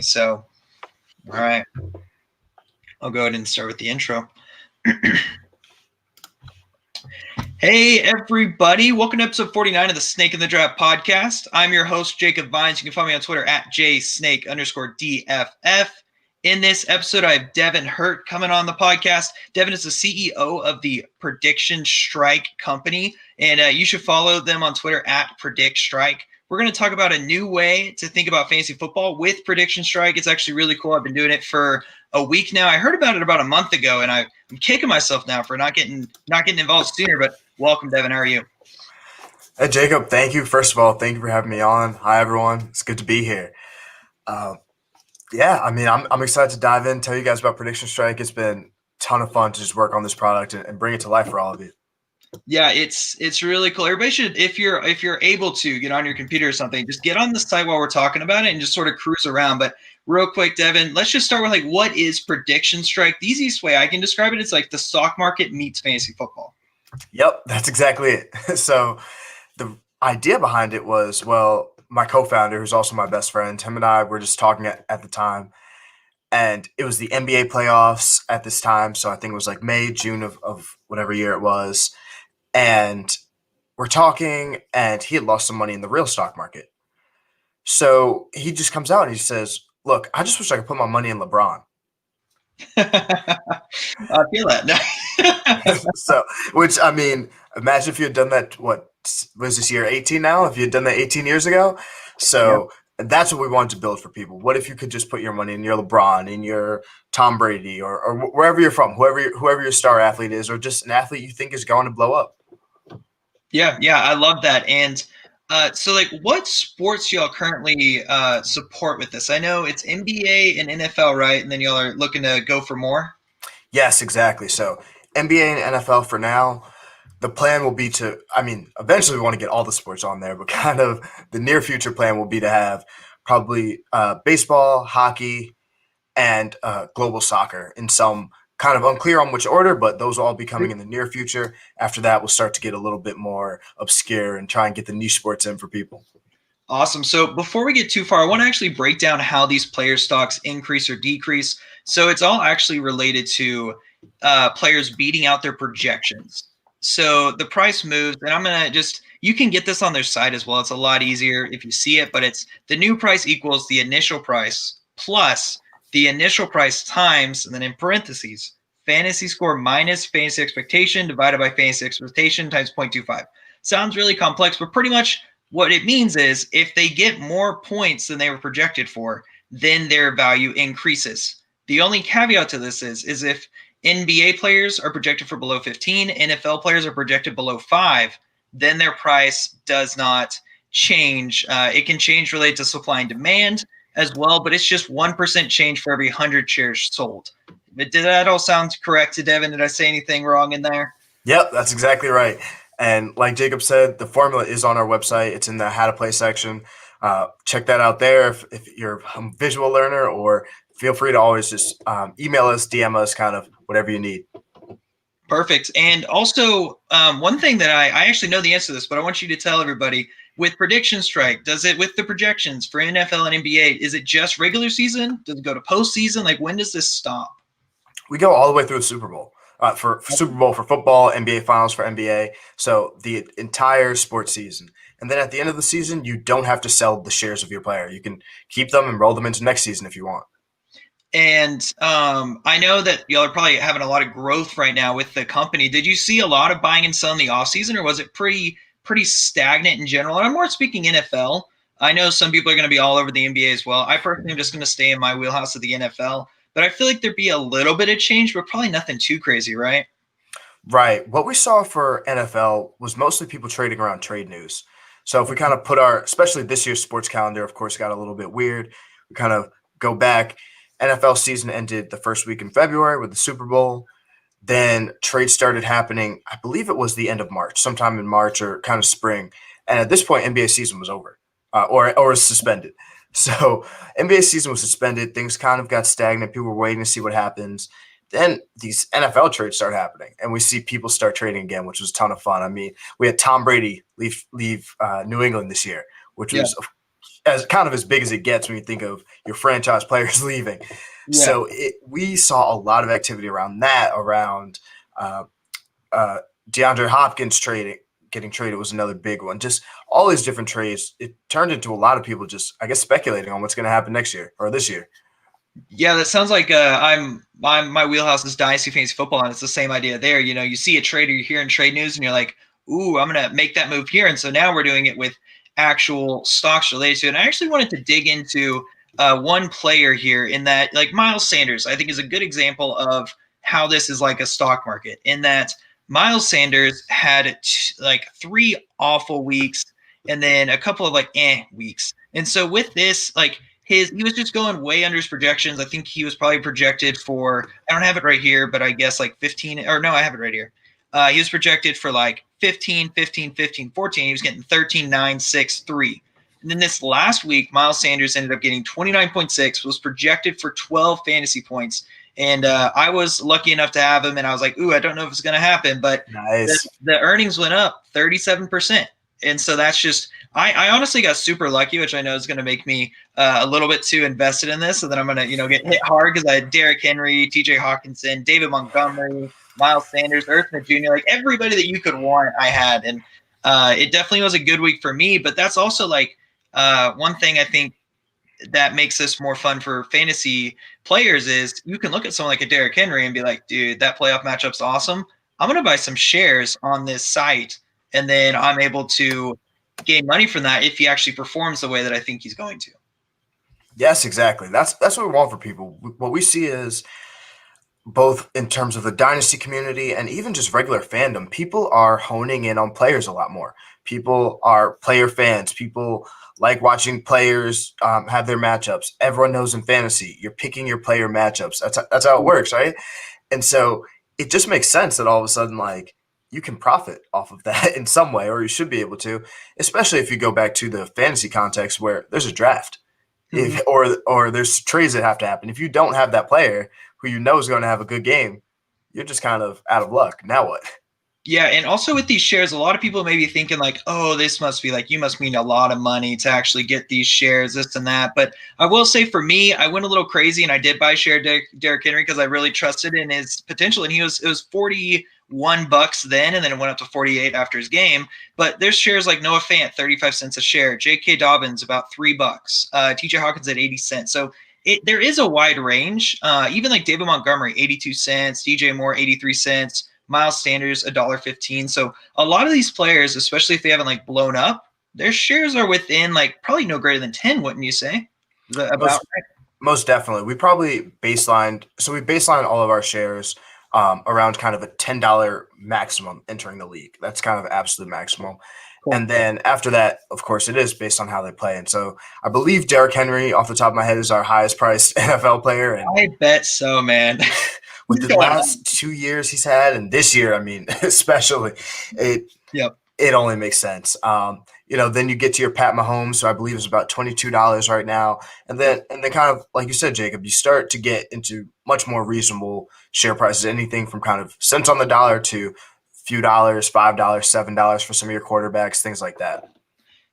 So, all right, I'll go ahead and start with the intro. Hey, everybody. Welcome to episode 49 of the Snake in the Draft podcast. I'm your host, Jacob Vines. You can find me on Twitter at jsnake_DFF. In this episode, I have Deven Hurt coming on the podcast. Deven is the CEO of the Prediction Strike company, and you should follow them on Twitter at Predict Strike. We're going to talk about a new way to think about fantasy football with Prediction Strike. It's actually really cool. I've been doing it for a week now. I heard about it about a month ago, and I'm kicking myself now for not getting involved sooner. But welcome, Deven. How are you? Hey, Jacob. Thank you. First of all, thank you for having me on. Hi, everyone. It's good to be here. I'm excited to dive in, tell you guys about Prediction Strike. It's been a ton of fun to just work on this product and bring it to life for all of you. Yeah, it's really cool. Everybody should, if you're able to get on your computer or something, just get on the site while we're talking about it and just sort of cruise around. But real quick, Deven, let's just start with what is Prediction Strike? The easiest way I can describe it is like the stock market meets fantasy football. Yep, that's exactly it. So the idea behind it was, my co-founder, who's also my best friend, him and I were just talking at the time, and it was the NBA playoffs at this time. So I think it was like May, June of whatever year it was. And we're talking, and he had lost some money in the real stock market. So he just comes out and he says, "Look, I just wish I could put my money in LeBron." I feel that. So, imagine if you had done that. What was this year? 18 now. If you had done that 18 years ago, so that's what we wanted to build for people. What if you could just put your money in your LeBron, in your Tom Brady, or wherever you're from, whoever your star athlete is, or just an athlete you think is going to blow up? Yeah, I love that. And so, what sports y'all currently support with this? I know it's NBA and NFL, right? And then y'all are looking to go for more? Yes, exactly. So NBA and NFL for now. The plan will be eventually we want to get all the sports on there, but kind of the near future plan will be to have probably baseball, hockey, and global soccer in some kind of unclear on which order, but those will all be coming in the near future. After that, we'll start to get a little bit more obscure and try and get the niche sports in for people. Awesome. So before we get too far, I want to actually break down how these player stocks increase or decrease. So it's all actually related to players beating out their projections. So the price moves, and I'm going to you can get this on their site as well. It's a lot easier if you see it, but it's the new price equals the initial price plus the initial price times, and then in parentheses, fantasy score minus fantasy expectation divided by fantasy expectation times 0.25. Sounds really complex, but pretty much what it means is if they get more points than they were projected for, then their value increases. The only caveat to this is if NBA players are projected for below 15, NFL players are projected below 5, then their price does not change. It can change related to supply and demand as well, but it's just 1% change for every 100 shares sold. Did that all sound correct to Deven? Did I say anything wrong in there? Yep, that's exactly right. And like Jacob said, the formula is on our website. It's in the how to play section. Check that out there if you're a visual learner, or feel free to always just email us, DM us, kind of whatever you need. Perfect. And also, one thing that I actually know the answer to this, but I want you to tell everybody, with Prediction Strike, does it, with the projections for NFL and NBA, is it just regular season? Does it go to postseason? When does this stop? We go all the way through the Super Bowl. For Super Bowl for football, NBA Finals for NBA. So the entire sports season. And then at the end of the season, you don't have to sell the shares of your player. You can keep them and roll them into next season if you want. And I know that y'all are probably having a lot of growth right now with the company. Did you see a lot of buying and selling the offseason, or was it pretty stagnant in general? And I'm more speaking NFL. I know some people are going to be all over the NBA as well. I personally am just going to stay in my wheelhouse of the NFL. But I feel like there'd be a little bit of change, but probably nothing too crazy, right? Right. What we saw for NFL was mostly people trading around trade news. So if we kind of put especially this year's sports calendar, of course, got a little bit weird. We kind of go back. NFL season ended the first week in February with the Super Bowl. Then trades started happening, I believe it was the end of March, sometime in March or kind of spring. And at this point, NBA season was over or was suspended. So NBA season was suspended. Things kind of got stagnant. People were waiting to see what happens. Then these NFL trades start happening, and we see people start trading again, which was a ton of fun. I mean, we had Tom Brady leave New England this year, which was as kind of as big as it gets when you think of your franchise players leaving. Yeah. So we saw a lot of activity around that, around uh, DeAndre Hopkins getting traded was another big one. Just all these different trades. It turned into a lot of people just, I guess, speculating on what's going to happen next year or this year. Yeah, that sounds like my wheelhouse is dynasty fantasy football, and it's the same idea there. You know, you see a trader, you hear in trade news, and you're like, "Ooh, I'm gonna make that move here." And so now we're doing it with actual stocks related to it. And I actually wanted to dig into one player here in that, like Miles Sanders, I think is a good example of how this is like a stock market. In that Miles Sanders had like 3 awful weeks, and then a couple of like weeks. And so with this, like he was just going way under his projections. I think he was probably projected for, I don't have it right here, but I guess like 15, or no, I have it right here. He was projected for like 15, 15, 15, 14. He was getting 13, 9, 6, 3. And then this last week, Miles Sanders ended up getting 29.6, was projected for 12 fantasy points. And I was lucky enough to have him, and I was like, ooh, I don't know if it's going to happen. But Nice. the earnings went up 37%. And so that's just, I honestly got super lucky, which I know is going to make me a little bit too invested in this. So then I'm going to, get hit hard because I had Derrick Henry, TJ Hawkinson, David Montgomery, Miles Sanders, Smith Jr., like everybody that you could want, I had. And it definitely was a good week for me. But that's also like one thing I think that makes this more fun for fantasy players is you can look at someone like a Derrick Henry and be like, dude, that playoff matchup's awesome. I'm going to buy some shares on this site, and then I'm able to gain money from that if he actually performs the way that I think he's going to. Yes, exactly. That's what we want for people. What we see is both in terms of the dynasty community and even just regular fandom, people are honing in on players a lot more. People are player fans. People like watching players have their matchups. Everyone knows in fantasy, you're picking your player matchups. That's how it works, right? And so it just makes sense that all of a sudden, like, you can profit off of that in some way, or you should be able to, especially if you go back to the fantasy context where there's a draft. Mm-hmm. Or there's trades that have to happen. If you don't have that player who you know is going to have a good game, you're just kind of out of luck. Now what? Yeah, and also with these shares, a lot of people may be thinking like, oh, this must be like, you must mean a lot of money to actually get these shares, this and that. But I will say for me, I went a little crazy and I did buy share Derrick Henry because I really trusted in his potential. And it was $41 then, and then it went up to 48 after his game. But there's shares like Noah Fant, 35 cents a share, J.K. Dobbins, about $3, TJ Hawkins at 80 cents. So there is a wide range. Even like David Montgomery, 82 cents, DJ Moore, 83 cents. Miles Sanders, $1.15. So a lot of these players, especially if they haven't like blown up, their shares are within like probably no greater than 10, wouldn't you say? Most definitely. We probably baselined. So we baseline all of our shares around kind of a $10 maximum entering the league. That's kind of absolute maximum. Cool. And then after that, of course, it is based on how they play. And so I believe Derrick Henry, off the top of my head, is our highest priced NFL player. And I bet so, man. with the last 2 years he's had, and this year, I mean, especially, it only makes sense. Then you get to your Pat Mahomes, so I believe it's about $22 right now, and then kind of like you said, Jacob, you start to get into much more reasonable share prices, anything from kind of cents on the dollar to a few dollars, $5, $7 for some of your quarterbacks, things like that.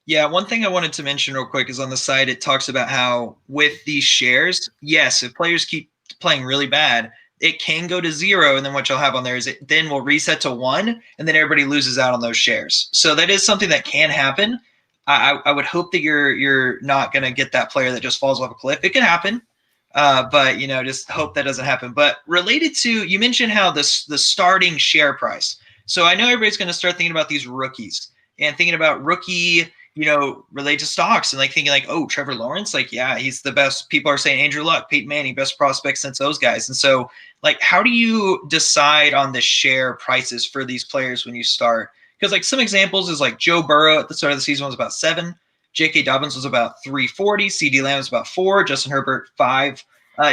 Yeah, one thing I wanted to mention real quick is on the side, it talks about how with these shares, yes, if players keep playing really bad, it can go to 0, and then what you'll have on there is it then will reset to 1, and then everybody loses out on those shares. So that is something that can happen. I would hope that you're not going to get that player that just falls off a cliff. It can happen, but just hope that doesn't happen. But related to, you mentioned how the starting share price. So I know everybody's going to start thinking about these rookies and thinking about rookie related to stocks and like thinking like, oh, Trevor Lawrence, like, yeah, he's the best. People are saying Andrew Luck, Peyton Manning, best prospects since those guys. And so like, how do you decide on the share prices for these players when you start? Because like some examples is like Joe Burrow at the start of the season was about 7. J.K. Dobbins was about 340. C.D. Lamb was about 4. Justin Herbert 5.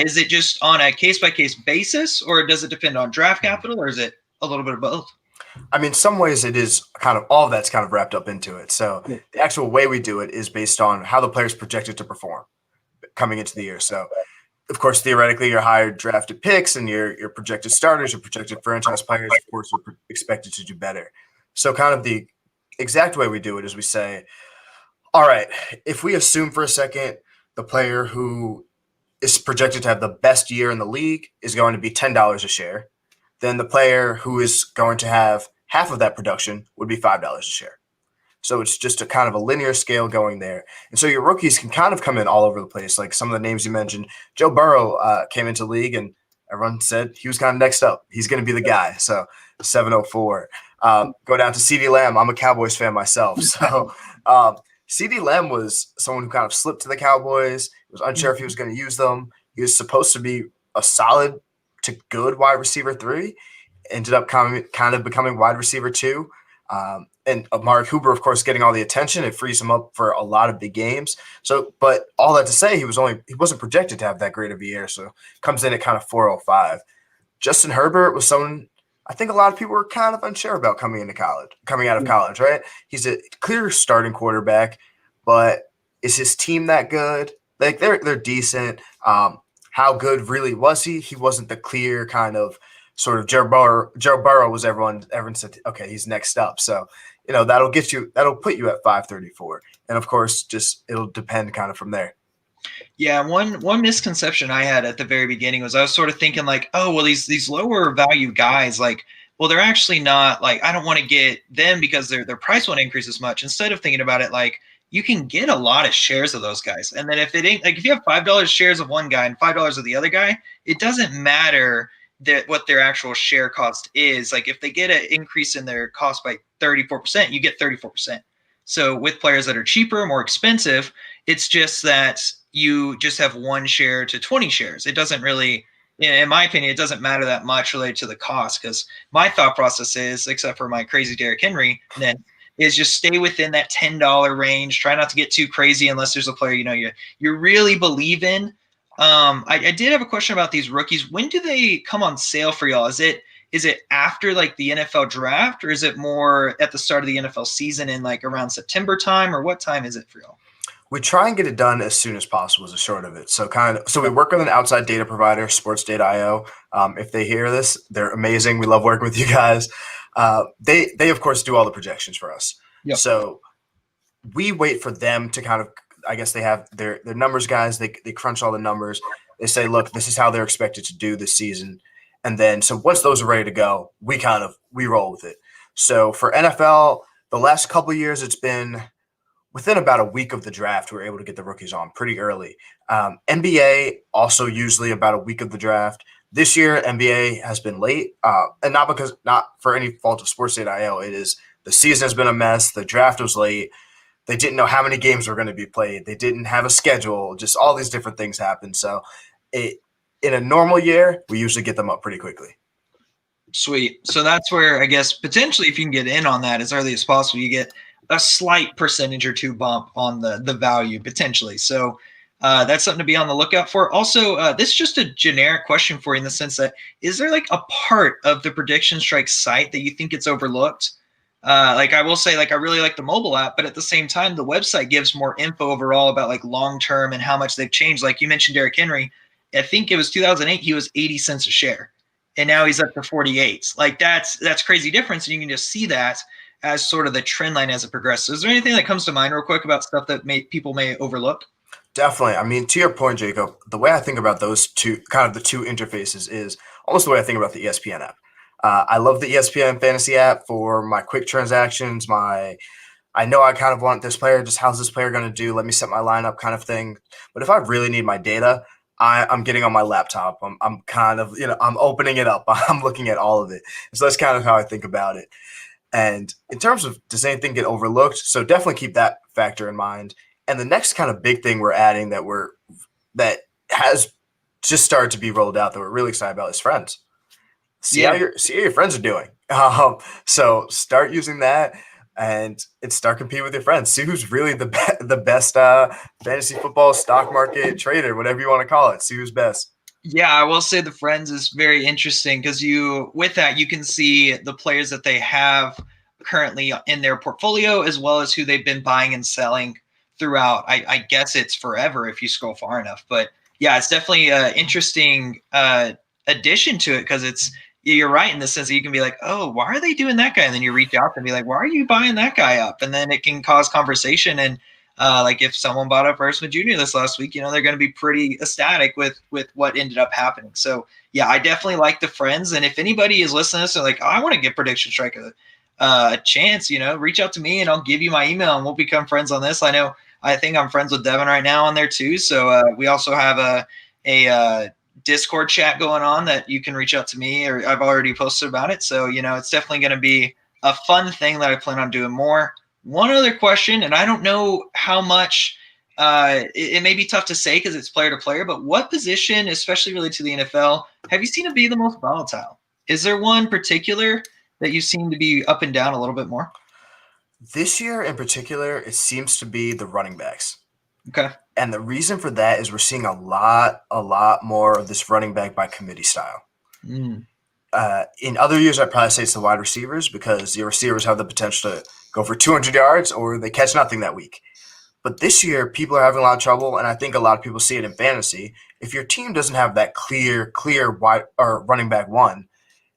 Is it just on a case-by-case basis, or does it depend on draft capital, or is it a little bit of both? I mean, some ways it is kind of all of that's kind of wrapped up into it. So the actual way we do it is based on how the player's projected to perform coming into the year. So, of course, theoretically, your higher drafted picks and your projected starters, your projected franchise players, of course, are expected to do better. So kind of the exact way we do it is we say, All right. If we assume for a second the player who is projected to have the best year in the league is going to be $10 a share, then the player who is going to have half of that production would be $5 a share. So it's just a kind of a linear scale going there. And so your rookies can kind of come in all over the place. Like some of the names you mentioned, Joe Burrow came into the league and everyone said he was kind of next up. He's going to be the guy. So 704. Go down to CD Lamb. I'm a Cowboys fan myself. So CD Lamb was someone who kind of slipped to the Cowboys. Was unsure if he was going to use them. He was supposed to be a solid to good wide receiver 3. Ended up kind of becoming wide receiver 2. And Mark Huber, of course, getting all the attention. It frees him up for a lot of big games. So, but all that to say, he wasn't projected to have that great of a year. So comes in at kind of 405. Justin Herbert was someone I think a lot of people were kind of unsure about coming out of college, right? He's a clear starting quarterback, but is his team that good? Like they're decent. How good really was he? He wasn't the clear kind of sort of Joe Burrow was everyone said, okay, he's next up. So, that'll put you at 534. And of course, just it'll depend kind of from there. Yeah, one misconception I had at the very beginning was I was sort of thinking like, oh, well, these lower value guys, like, well, they're actually not like I don't want to get them because their price won't increase as much. Instead of thinking about it like you can get a lot of shares of those guys, and then if it ain't like if you have $5 shares of one guy and $5 of the other guy, it doesn't matter that what their actual share cost is. Like if they get an increase in their cost by 34%, you get 34%. So with players that are cheaper, more expensive, it's just that you just have one share to 20 shares. It doesn't really, in my opinion, it doesn't matter that much related to the cost because my thought process is, except for my crazy Derrick Henry, then is just stay within that $10 range. Try not to get too crazy unless there's a player you really believe in. I did have a question about these rookies. When do they come on sale for y'all? Is it after like the NFL draft, or is it more at the start of the NFL season in like around September time, or what time is it for y'all? We try and get it done as soon as possible is the short of it. So we work with an outside data provider, Sports Data IO. If they hear this, they're amazing. We love working with you guys. They of course do all the projections for us. Yep. So we wait for them to kind of, I guess they have their numbers guys. They crunch all the numbers. They say, look, this is how they're expected to do this season. And then, so once those are ready to go, we roll with it. So for NFL, the last couple of years, it's been within about a week of the draft, we're able to get the rookies on pretty early. NBA also usually about a week of the draft. This year, NBA has been late, and not for any fault of Sports Data IO. It is the season has been a mess. The draft was late. They didn't know how many games were going to be played. They didn't have a schedule. Just all these different things happened. So, in a normal year, we usually get them up pretty quickly. Sweet. So that's where I guess potentially, if you can get in on that as early as possible, you get a slight percentage or two bump on the value potentially. So that's something to be on the lookout for. Also, this is just a generic question for you in the sense that is there like a part of the Prediction Strike site that you think it's overlooked? Like I will say, like I really like the mobile app, but at the same time, the website gives more info overall about like long term and how much they've changed. Like you mentioned, Derrick Henry. I think it was 2008. He was 80 cents a share, and now he's up to 48. Like that's crazy difference, and you can just see that as sort of the trend line as it progresses. Is there anything that comes to mind real quick about stuff that people may overlook? Definitely. I mean, to your point, Jacob, the way I think about those two, kind of the two interfaces is almost the way I think about the ESPN app. I love the ESPN fantasy app for my quick transactions, I know I kind of want this player, just how's this player going to do? Let me set my lineup kind of thing. But if I really need my data, I'm getting on my laptop. I'm kind of, I'm opening it up. I'm looking at all of it. So that's kind of how I think about it. And in terms of does anything get overlooked? So definitely keep that factor in mind. And the next kind of big thing we're adding that has just started to be rolled out that we're really excited about is friends. See how your friends are doing. So start using that and start competing with your friends. See who's really the best fantasy football stock market trader, whatever you want to call it. See who's best. Yeah, I will say the friends is very interesting because with that you can see the players that they have currently in their portfolio as well as who they've been buying and selling throughout. I guess it's forever if you scroll far enough, but yeah, it's definitely an interesting addition to it because you're right in the sense that you can be like, oh, why are they doing that guy? And then you reach out and be like, why are you buying that guy up? And then it can cause conversation. And Like if someone bought up Ursa Jr. this last week, they're going to be pretty ecstatic with what ended up happening. So yeah, I definitely like the friends. And if anybody is listening to this and like, oh, I want to give Prediction Strike a chance, reach out to me and I'll give you my email and we'll become friends on this. I think I'm friends with Deven right now on there too. So we also have a Discord chat going on that you can reach out to me, or I've already posted about it. So, it's definitely going to be a fun thing that I plan on doing more. One other question, and I don't know how much it may be tough to say because it's player to player, but what position, especially related to the NFL, have you seen it be the most volatile? Is there one particular that you seem to be up and down a little bit more? This year in particular, it seems to be the running backs. Okay. And the reason for that is we're seeing a lot more of this running back by committee style. Mm. In other years, I'd probably say it's the wide receivers because the receivers have the potential to go for 200 yards or they catch nothing that week. But this year, people are having a lot of trouble, and I think a lot of people see it in fantasy. If your team doesn't have that clear wide or running back one,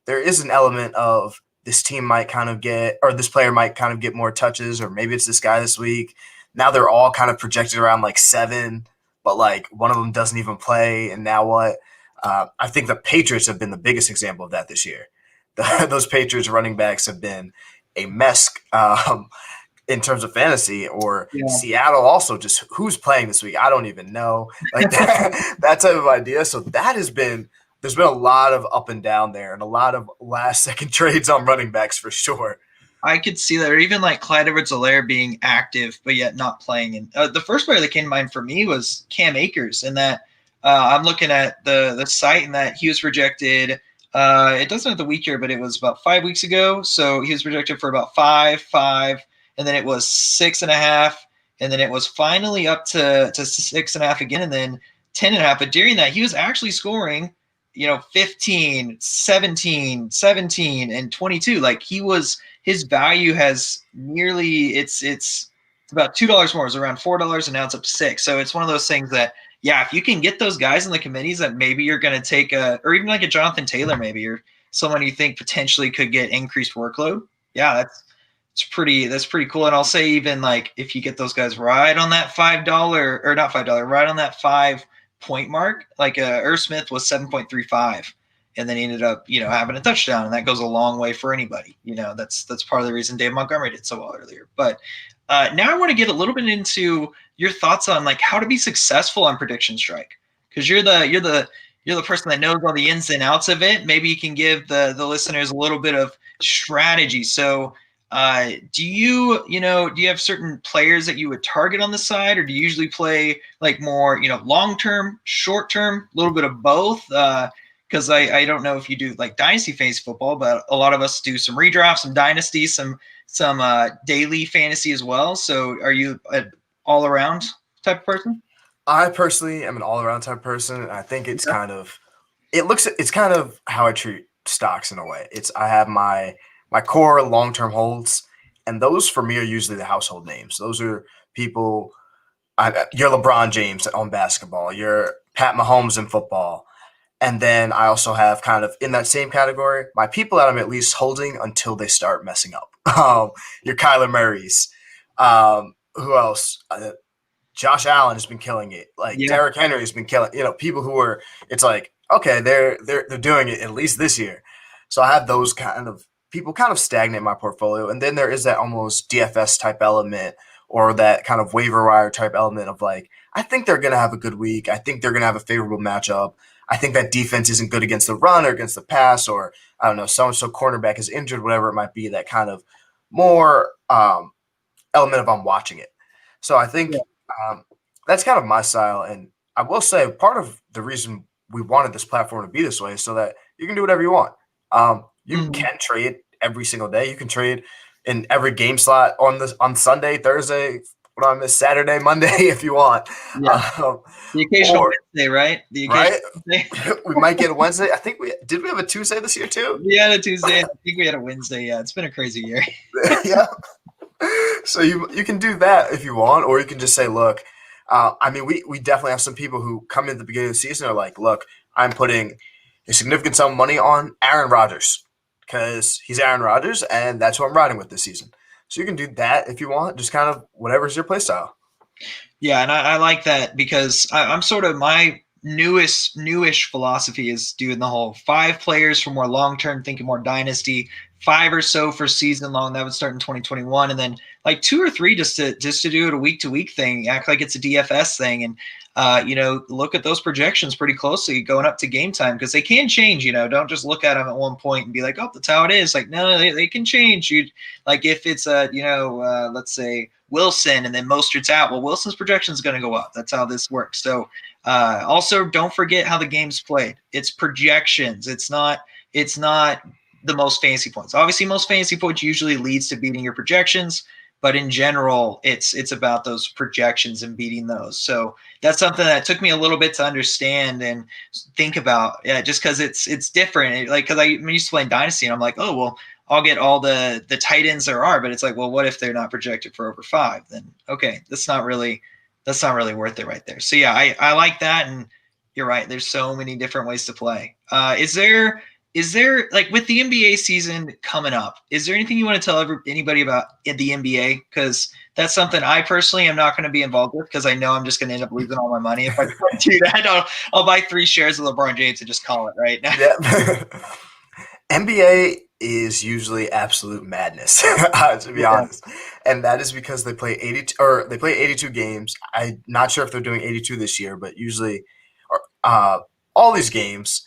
there is an element of this team might kind of get, or this player might kind of get more touches, or maybe it's this guy this week. Now they're all kind of projected around like 7, but like one of them doesn't even play, and now what? I think the Patriots have been the biggest example of that this year. Those Patriots running backs have been a mess in terms of fantasy, or Seattle also just who's playing this week. I don't even know. Like that type of idea. So there's been a lot of up and down there and a lot of last second trades on running backs for sure. I could see that, or even like Clyde Edwards-Helaire being active but yet not playing. And the first player that came to mind for me was Cam Akers, and that I'm looking at the site and that he was projected. It doesn't have the week here, but it was about 5 weeks ago. So he was projected for about 5, and then it was 6.5, and then it was finally up to 6.5 again, and then 10.5. But during that, he was actually scoring, 15, 17, and 22. Like his value has nearly it's about $2 more. It's around $4, and now it's up to $6. So it's one of those things that, yeah, if you can get those guys in the committees that maybe you're going to take or even like a Jonathan Taylor, maybe, or someone you think potentially could get increased workload. Yeah, that's pretty cool. And I'll say even like if you get those guys right on that $5 or not $5, right on that 5 point mark, like Irv Smith was 7.35. And then he ended up, having a touchdown, and that goes a long way for anybody. That's part of the reason Dave Montgomery did so well earlier. But now I want to get a little bit into your thoughts on like how to be successful on Prediction Strike, because you're the person that knows all the ins and outs of it. Maybe you can give the listeners a little bit of strategy. So, do you have certain players that you would target on the side, or do you usually play like more, long term, short term, a little bit of both? Because I don't know if you do like dynasty fantasy football, but a lot of us do some redraft, some dynasty, some daily fantasy as well. So are you an all around type of person? I personally am an all around type of person. I think it's kind of how I treat stocks in a way. I have my core long term holds, and those for me are usually the household names. Those are people. You're LeBron James on basketball. You're Pat Mahomes in football. And then I also have kind of in that same category, my people that I'm at least holding until they start messing up. Your Kyler Murray's. Who else? Josh Allen has been killing it. Like Derrick Henry has been killing. People who are. It's like okay, they're doing it at least this year. So I have those kind of people kind of stagnate in my portfolio, and then there is that almost DFS type element or that kind of waiver wire type element of like I think they're going to have a good week. I think they're going to have a favorable matchup. I think that defense isn't good against the run or against the pass, or I don't know, so cornerback is injured, whatever it might be. That kind of more element of I'm watching it. So I think that's kind of my style. And I will say part of the reason we wanted this platform to be this way is so that you can do whatever you want. You can trade every single day. You can trade in every game slot on Sunday, Thursday, Saturday, Monday if you want. Yeah. The occasional Wednesday, right? Wednesday. We might get a Wednesday. I think we have a Tuesday this year too. We had a Tuesday. I think we had a Wednesday. Yeah, it's been a crazy year. Yeah. So you can do that if you want, or you can just say, look, we definitely have some people who come in at the beginning of the season and are like, look, I'm putting a significant sum of money on Aaron Rodgers because he's Aaron Rodgers, and that's who I'm riding with this season. So you can do that if you want, just kind of whatever's your play style. Yeah, and I like that because I'm sort of my newish philosophy is doing the whole 5 players for more long term, thinking more dynasty, 5 or so for season long. That would start in 2021, and then like 2 or 3 just to do it a week to week thing, act like it's a DFS thing, and look at those projections pretty closely going up to game time because they can change. Don't just look at them at one point and be like, oh, that's how it is. Like, no, they can change. You like if it's let's say Wilson and then Mostert's out. Well, Wilson's projection is going to go up. That's how this works. So also don't forget how the game's played. It's projections. It's not the most fancy points. Obviously, most fancy points usually leads to beating your projections, but in general, it's about those projections and beating those. So that's something that took me a little bit to understand and think about. Yeah, just because it's different. Like because I'm used to playing Dynasty, and I'm like, oh well, I'll get all the tight ends there are, but it's like, well, what if they're not projected for over 5? Then okay, that's not really worth it right there. So yeah, I like that, and you're right. There's so many different ways to play. Is there like with the NBA season coming up? Is there anything you want to tell anybody about the NBA? Because that's something I personally am not going to be involved with because I know I'm just going to end up losing all my money if I do that. I'll buy 3 shares of LeBron James and just call it right now. Yeah. NBA is usually absolute madness, to be honest, and that is because they play 82 games. I'm not sure if they're doing 82 this year, but usually, all these games,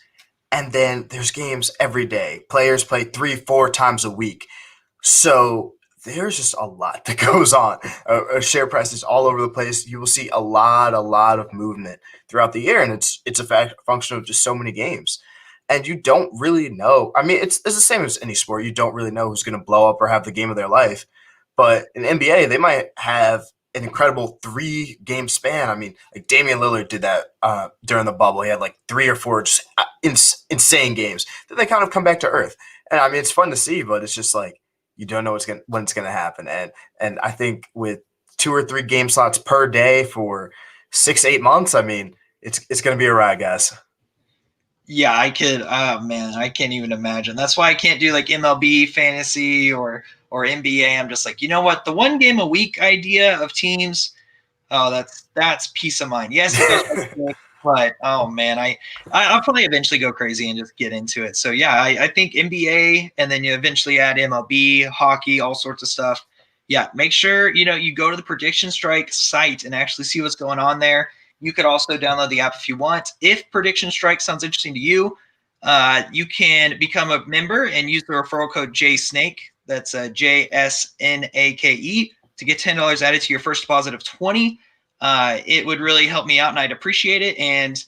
and then there's games every day. Players play 3-4 times a week, so there's just a lot that goes on. Share prices all over the place. You will see a lot of movement throughout the year, and it's a function of just so many games. And you don't really know. I mean, it's the same as any sport. You don't really know who's going to blow up or have the game of their life. But in NBA, they might have an incredible 3-game span. I mean, like Damian Lillard did that during the bubble. He had like 3 or 4 just insane games. Then they kind of come back to earth. And I mean, it's fun to see, but it's just like you don't know when it's going to happen. And I think with 2 or 3 game slots per day for 6-8 months, I mean, it's going to be a ride, guys. Yeah, I could. Oh man, I can't even imagine. That's why I can't do like MLB fantasy or NBA. I'm just like, you know what? The 1 game a week idea of teams. Oh, that's peace of mind. Yes, it goes by quick, but oh man, I'll probably eventually go crazy and just get into it. So yeah, I think NBA, and then you eventually add MLB, hockey, all sorts of stuff. Yeah, make sure you go to the Prediction Strike site and actually see what's going on there. You could also download the app if you want. If Prediction Strike sounds interesting to you, you can become a member and use the referral code JSNAKE. That's JSNAKE to get $10 added to your first deposit of 20. It would really help me out, and I'd appreciate it. And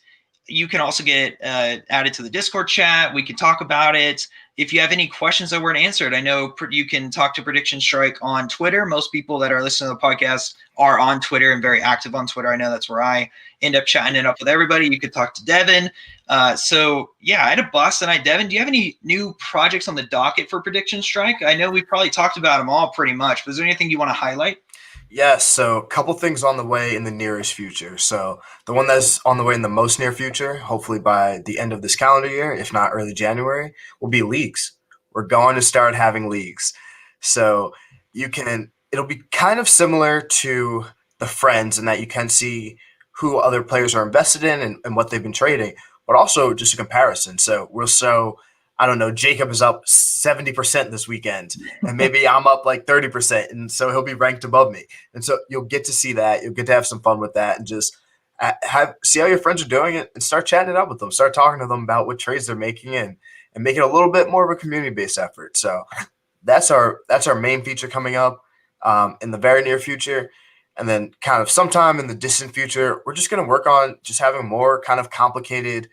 you can also get added to the Discord chat. We can talk about it. If you have any questions that weren't answered, I know you can talk to Prediction Strike on Twitter. Most people that are listening to the podcast are on Twitter and very active on Twitter. I know that's where I end up chatting it up with everybody. You could talk to Deven. So yeah, I had a blast tonight. Deven, do you have any new projects on the docket for Prediction Strike? I know we probably talked about them all pretty much, but is there anything you want to highlight? Yes, so a couple things on the way in the nearest future. So the one that's on the way in the most near future, hopefully by the end of this calendar year, if not early January, will be leagues. We're going to start having leagues. So it'll be kind of similar to the Friends in that you can see who other players are invested in and what they've been trading, but also just a comparison. So I don't know, Jacob is up 70% this weekend, and maybe I'm up like 30%, and so he'll be ranked above me. And so you'll get to see that. You'll get to have some fun with that, and just see how your friends are doing it, and start chatting it up with them. Start talking to them about what trades they're making, and make it a little bit more of a community-based effort. So that's our main feature coming up in the very near future. And then kind of sometime in the distant future, we're just going to work on just having more kind of complicated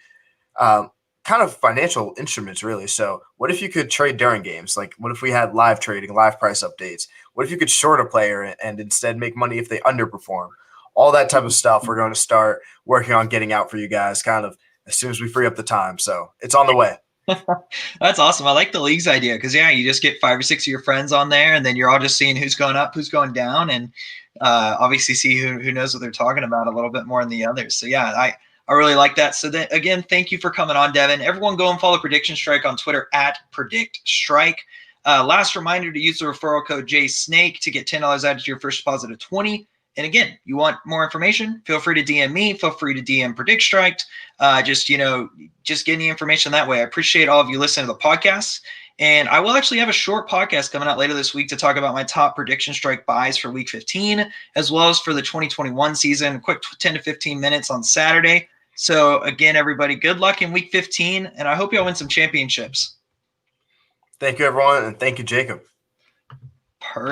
kind of financial instruments, really. So what if you could trade during games? Like what if we had live trading, live price updates? What if you could short a player and instead make money if they underperform? All that type of stuff we're going to start working on getting out for you guys kind of as soon as we free up the time. So it's on the way. That's awesome. I like the leagues idea because yeah, you just get 5 or 6 of your friends on there, and then you're all just seeing who's going up, who's going down, and obviously see who knows what they're talking about a little bit more than the others. So yeah, I really like that. So then again, thank you for coming on, Deven. Everyone go and follow Prediction Strike on Twitter at Predict Strike. Last reminder to use the referral code JSNAKE to get $10 added to your first deposit of 20. And again, you want more information, feel free to DM me, feel free to DM Predict Striked. Just getting the information that way. I appreciate all of you listening to the podcast. And I will actually have a short podcast coming out later this week to talk about my top prediction strike buys for week 15, as well as for the 2021 season, quick 10 to 15 minutes on Saturday. So again, everybody, good luck in week 15, and I hope y'all win some championships. Thank you, everyone, and thank you, Jacob. Perfect.